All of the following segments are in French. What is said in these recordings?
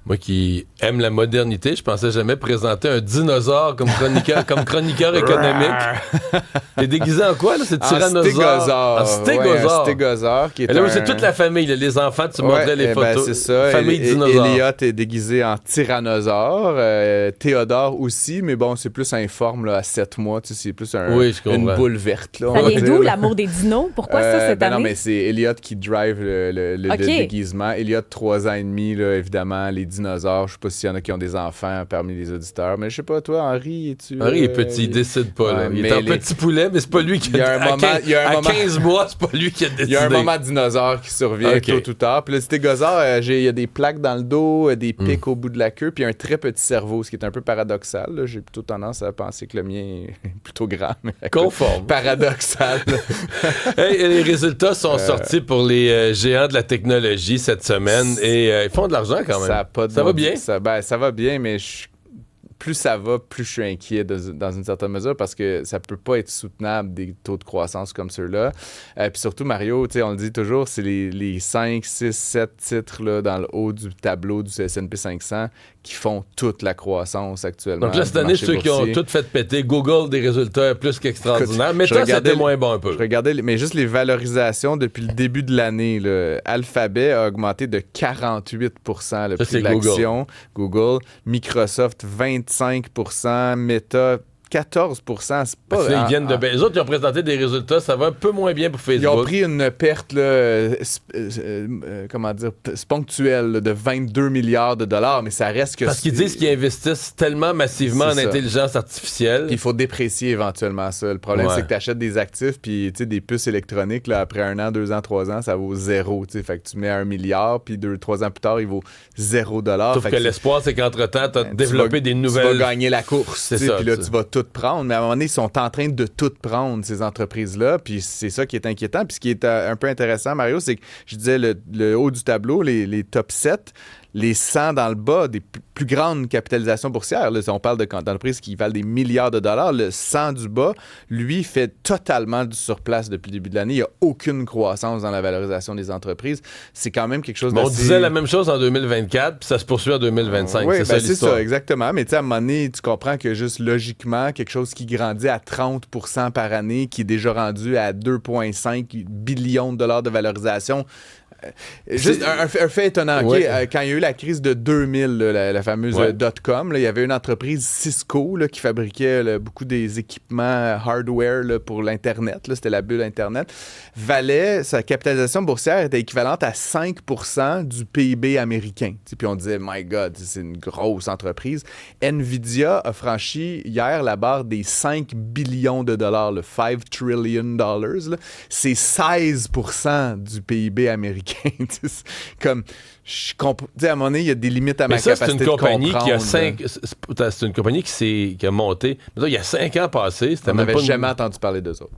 Moi qui aime la modernité, je pensais jamais présenter un dinosaure comme chroniqueur économique. T'es déguisé en quoi, là? C'est tyrannosaure? En stégosaure. En stégosaure. Et là, c'est toute la famille, là, les enfants, tu montrais les photos. Ben, c'est ça. Famille dinosaure. Elliot est déguisé en tyrannosaure. Théodore aussi, mais bon, c'est plus informe là, à 7 mois. Tu sais, c'est plus une boule verte. Là, ça vient d'où, l'amour des dinos? Pourquoi ça, cette année? Non, mais c'est Elliot qui drive le déguisement. Elliot, 3 ans et demi, là, évidemment, les dinosaures. Je sais pas s'il y en a qui ont des enfants parmi les auditeurs, mais je sais pas, toi, Henri, Henri est petit, il décide pas. Là. Il est un petit poulet, mais c'est pas lui qui a... À 15 mois, c'est pas lui qui a décidé. Il y a un moment dinosaure qui survient tôt ou tard. Puis le stégosaure, il y a des plaques dans le dos, des pics au bout de la queue, puis un très petit cerveau, ce qui est un peu paradoxal. Là. J'ai plutôt tendance à penser que le mien est plutôt grand. Conforme. Paradoxal. Les résultats sont sortis pour les géants de la technologie cette semaine et ils font de l'argent quand même. Ça va bien? Ça va bien, mais plus ça va, plus je suis inquiet dans une certaine mesure parce que ça peut pas être soutenable des taux de croissance comme ceux-là. Puis surtout, Mario, on le dit toujours, c'est les 5, 6, 7 titres là, dans le haut du tableau du S&P 500 qui font toute la croissance actuellement. Donc là, cette année, ceux qui ont tout fait péter, Google, des résultats plus qu'extraordinaires. Mais toi, c'était moins bon un peu. Je regardais, mais juste les valorisations depuis le début de l'année. Là, Alphabet a augmenté de 48 le prix de l'action. Google. Microsoft, 25 Meta, 14 c'est pas... Ils viennent les autres, ils ont présenté des résultats, ça va un peu moins bien pour Facebook. Ils ont pris une perte, là, ponctuelle là, de 22 milliards de dollars, mais ça reste que... Parce qu'ils disent qu'ils investissent tellement massivement en intelligence artificielle. Puis il faut déprécier éventuellement ça. Le problème, c'est que tu achètes des actifs, puis des puces électroniques, là, après 1 an, 2 ans, 3 ans, ça vaut 0. Fait que tu mets 1 milliard, puis 2-3 ans plus tard, il vaut 0 $. Sauf que l'espoir, c'est qu'entre-temps, tu as développé des nouvelles... Tu vas gagner la course, puis là, tu vas tout prendre, mais à un moment donné, ils sont en train de tout prendre, ces entreprises-là, puis c'est ça qui est inquiétant. Puis ce qui est un peu intéressant, Mario, c'est que je disais le haut du tableau, les top 7, les 100 dans le bas, des plus grandes capitalisations boursières. Là, on parle d'entreprises qui valent des milliards de dollars. Le 100 du bas, lui, fait totalement du surplace depuis le début de l'année. Il n'y a aucune croissance dans la valorisation des entreprises. C'est quand même quelque chose On disait la même chose en 2024, puis ça se poursuit en 2025. Oui, c'est l'histoire. Ça, exactement. Mais tu sais, à un moment donné, tu comprends que juste logiquement, quelque chose qui grandit à 30 par année, qui est déjà rendu à 2,5 billions de dollars de valorisation, juste un fait étonnant, quand il y a eu la crise de 2000, la fameuse dot-com, il y avait une entreprise Cisco là, qui fabriquait beaucoup des équipements hardware là, pour l'Internet, là, c'était la bulle Internet, sa capitalisation boursière était équivalente à 5% du PIB américain. Puis on disait, my God, c'est une grosse entreprise. Nvidia a franchi hier la barre des 5 billions de dollars, le 5 trillion dollars. C'est 16% du PIB américain. Comme, à un moment donné, il y a des limites à ma capacité de comprendre. C'est une compagnie qui a monté. Il y a 5 ans passés. On n'avait jamais entendu parler d'eux autres.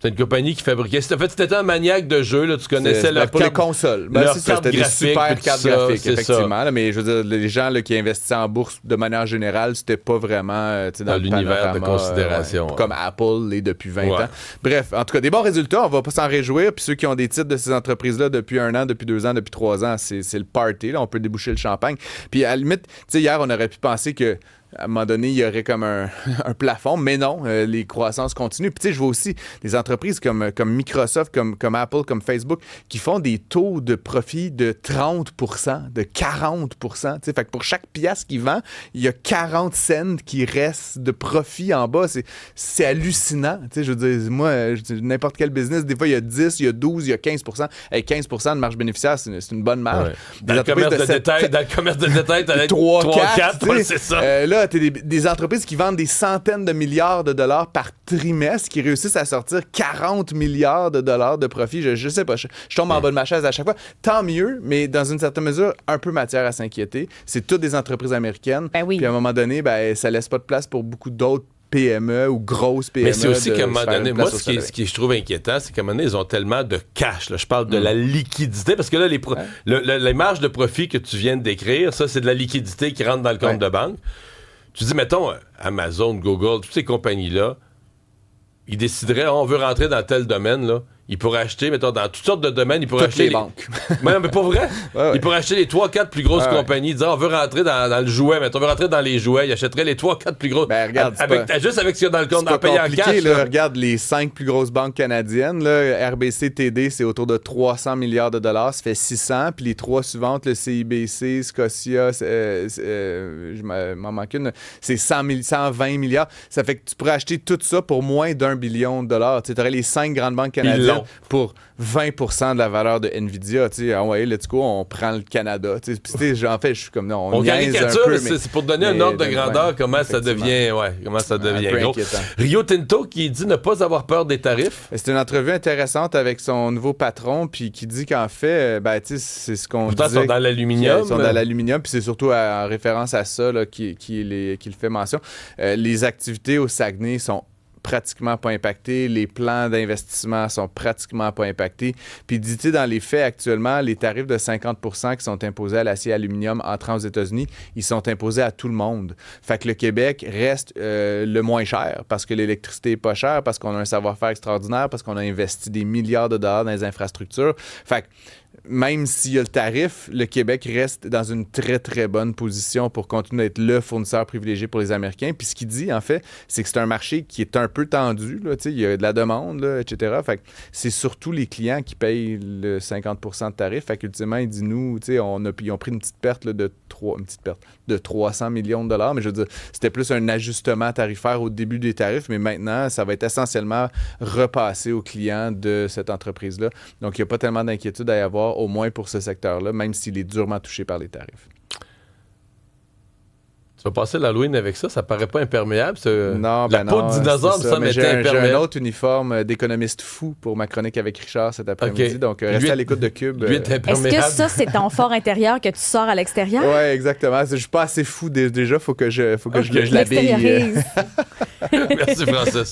C'est une compagnie qui fabriquait... En fait, c'était un maniaque de jeu, là, tu connaissais leur pour les consoles. C'était des super cartes graphiques, effectivement. Là, mais je veux dire, les gens là, qui investissaient en bourse de manière générale, c'était pas vraiment dans l'univers de considération. Comme Apple l'est depuis 20 ans. Bref, en tout cas, des bons résultats, on va pas s'en réjouir. Puis ceux qui ont des titres de ces entreprises-là depuis 1 an, depuis 2 ans, depuis 3 ans, c'est le party. Là, on peut déboucher le champagne. Puis à la limite, hier, on aurait pu penser que à un moment donné, il y aurait comme un plafond, mais non, les croissances continuent. Puis tu sais, je vois aussi des entreprises comme Microsoft, comme Apple, comme Facebook, qui font des taux de profit de 30%, de 40%. Tu sais, fait que pour chaque pièce qu'ils vendent, il y a 40 cents qui restent de profit en bas. C'est hallucinant. Tu sais, je veux dire, moi, n'importe quel business, des fois, il y a 10, il y a 12, il y a 15%. Hey, 15% de marge bénéficiaire, c'est une bonne marge. Ouais. Dans le commerce de détail, t'as 3-4, c'est ça. Là, t'as des entreprises qui vendent des centaines de milliards de dollars par trimestre, qui réussissent à sortir 40 milliards de dollars de profit. Je sais pas, je tombe en bas de ma chaise à chaque fois. Tant mieux, mais dans une certaine mesure, un peu matière à s'inquiéter. C'est toutes des entreprises américaines. Ben oui. Puis à un moment donné, ça laisse pas de place pour beaucoup d'autres PME ou grosses PME. Mais c'est aussi qu'à un moment donné, moi, ce qui je trouve inquiétant, c'est qu'à un moment donné, ils ont tellement de cash. Là. Je parle de la liquidité, parce que là, les marges de profit que tu viens de décrire, ça, c'est de la liquidité qui rentre dans le compte de banque. Tu dis, mettons, Amazon, Google, toutes ces compagnies-là, ils décideraient, on veut rentrer dans tel domaine, là, il pourrait acheter, mettons, dans toutes sortes de domaines, il pourrait Toutes acheter les banques. Mais pas vrai. Ouais. Il pourrait acheter les 3-4 plus grosses compagnies, disant on veut rentrer dans le jouet, mettons, on veut rentrer dans les jouets, il achèterait les 3-4 plus grosses. Ben, regarde, juste avec ce qu'il y a dans le compte, en payant en cash. Là, regarde les 5 plus grosses banques canadiennes. Là, RBC TD, c'est autour de 300 milliards de dollars, ça fait 600. Puis les 3 suivantes, le CIBC, Scotia, je m'en manque une, c'est 120 milliards. Ça fait que tu pourrais acheter tout ça pour moins d'1 billion de dollars. Tu aurais les 5 grandes banques canadiennes pour 20% de la valeur de Nvidia. Ah ouais, let's go, on prend le Canada. En fait, je suis comme non, on caricature, c'est pour donner un ordre de grandeur comment ça devient gros. Rio Tinto qui dit ne pas avoir peur des tarifs. C'est une entrevue intéressante avec son nouveau patron, puis qui dit qu'en fait, c'est ce qu'on disait. Ils sont dans l'aluminium. Ils sont dans l'aluminium, puis c'est surtout en référence à ça qu'il fait mention. Les activités au Saguenay sont pratiquement pas impactés. Les plans d'investissement sont pratiquement pas impactés. Puis, dit-il, dans les faits, actuellement, les tarifs de 50% qui sont imposés à l'acier et à l'aluminium entrant aux États-Unis, ils sont imposés à tout le monde. Fait que le Québec reste le moins cher parce que l'électricité est pas chère, parce qu'on a un savoir-faire extraordinaire, parce qu'on a investi des milliards de dollars dans les infrastructures. Fait que même s'il y a le tarif, le Québec reste dans une très, très bonne position pour continuer d'être le fournisseur privilégié pour les Américains. Puis ce qu'il dit, en fait, c'est que c'est un marché qui est un peu tendu. Là, il y a de la demande, là, etc. Fait que c'est surtout les clients qui payent le 50% de tarif. Fait qu'ultimement, il dit, nous, ils ont pris une petite perte là, de 300 millions de dollars. Mais je veux dire, c'était plus un ajustement tarifaire au début des tarifs. Mais maintenant, ça va être essentiellement repassé aux clients de cette entreprise-là. Donc, il n'y a pas tellement d'inquiétude à y avoir, au moins pour ce secteur-là, même s'il est durement touché par les tarifs. Tu vas passer l'Halloween avec ça? Ça paraît pas imperméable? Non, la peau de dinosaure, ça m'était imperméable. J'ai un autre uniforme d'économiste fou pour ma chronique avec Richard cet après-midi. Okay. Donc, restez à l'écoute de Cube. Est-ce que ça, c'est ton fort intérieur que tu sors à l'extérieur? Oui, exactement. Je suis pas assez fou déjà. Faut que je l'habille. Merci, Francis.